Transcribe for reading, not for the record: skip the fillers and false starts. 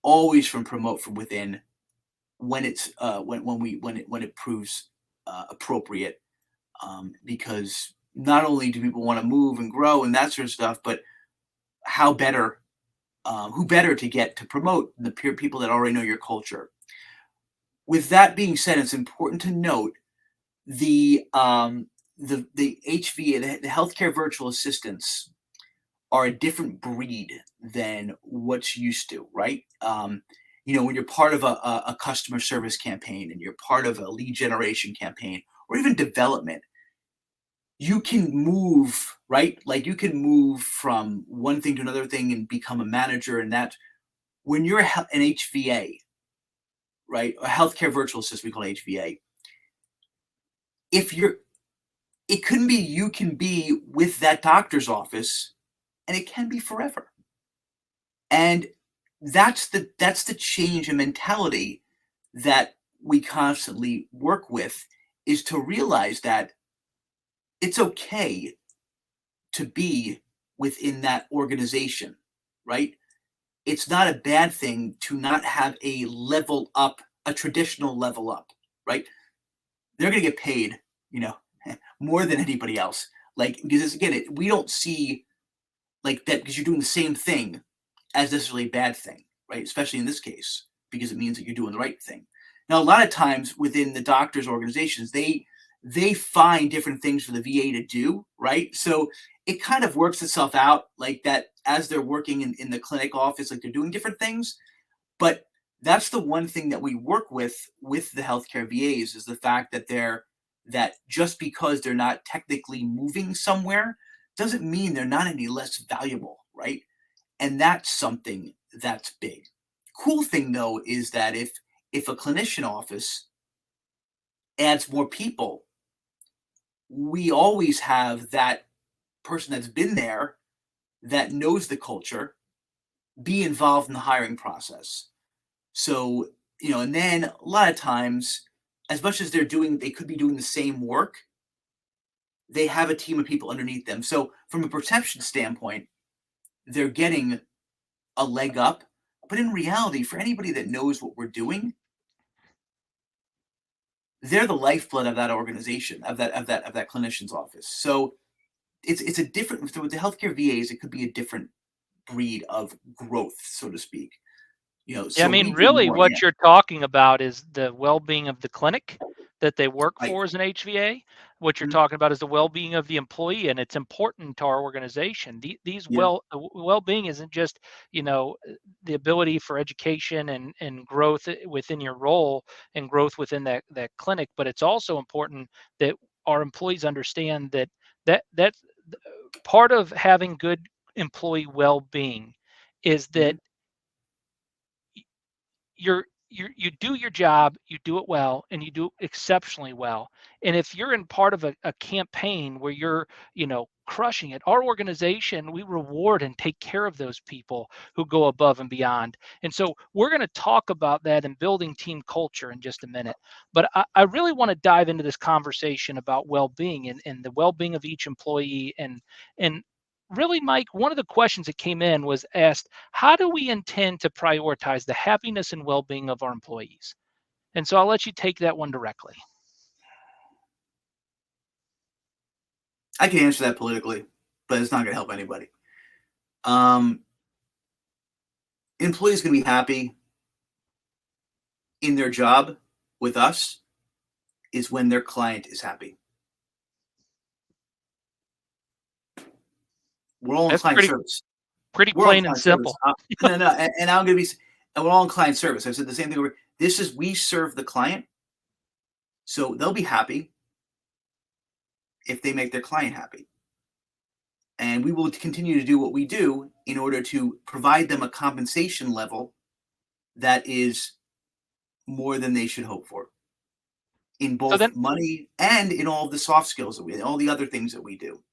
always from promote from within when it's when it proves appropriate, because not only do people want to move and grow and that sort of stuff, but how better who better to get to promote the peer people that already know your culture. With that being said, it's important to note the HVA, the healthcare virtual assistants, are a different breed than what's used to, right? When you're part of a customer service campaign and you're part of a lead generation campaign or even development, you can move, right? Like you can move from one thing to another thing and become a manager. And that when you're an HVA, right, a healthcare virtual assistant, we call HVA. If you're, it couldn't be you can be with that doctor's office, and it can be forever. And that's the change in mentality that we constantly work with, is to realize that it's okay to be within that organization, right? It's not a bad thing to not have a level up, a traditional level up, right? They're going to get paid, more than anybody else. Like, because again, we don't see like that because you're doing the same thing as necessarily a bad thing, right? Especially in this case, because it means that you're doing the right thing. Now, a lot of times within the doctors' organizations, they find different things for the VA to do, right? So it kind of works itself out like that as they're working in the clinic office, like they're doing different things. But that's the one thing that we work with the healthcare VAs, is the fact that that just because they're not technically moving somewhere doesn't mean they're not any less valuable, right? And that's something that's big. Cool thing though is that if a clinician office adds more people, we always have that person that's been there, that knows the culture, be involved in the hiring process. So, and then a lot of times, as much as they could be doing the same work, they have a team of people underneath them. So from a perception standpoint, they're getting a leg up. But in reality, for anybody that knows what we're doing, they're the lifeblood of that organization, of that clinician's office. So it's a different, with the healthcare VAs, it could be a different breed of growth, so to speak. Yeah, I So mean, we do really more, yeah, what you're talking about is the well-being of the clinic that they work right. for as an HVA. What you're Mhm. talking about is the well-being of the employee, and it's important to our organization. These Yeah. well-being isn't just, the ability for education and growth within your role and growth within that clinic, but it's also important that our employees understand that's part of having good employee well-being is that Mhm. you do your job, you do it well, and you do it exceptionally well. And if you're in part of a campaign where you're, crushing it, our organization, we reward and take care of those people who go above and beyond. And so we're going to talk about that in building team culture in just a minute. But I really want to dive into this conversation about well-being and the well-being of each employee. And really, Mike, one of the questions that came in was asked, how do we intend to prioritize the happiness and well-being of our employees? And so I'll let you take that one directly. I can answer that politically, but it's not going to help anybody. Um, Employees going to be happy in their job with us is when their client is happy. We're all in That's client pretty service. pretty We're on plain and client service. simple. No, no, and I'm going to be, and we're all in client service. I said the same thing. We serve the client, so they'll be happy if they make their client happy. And we will continue to do what we do in order to provide them a compensation level that is more than they should hope for, in So both then money and in all of the soft skills that all the other things that we do.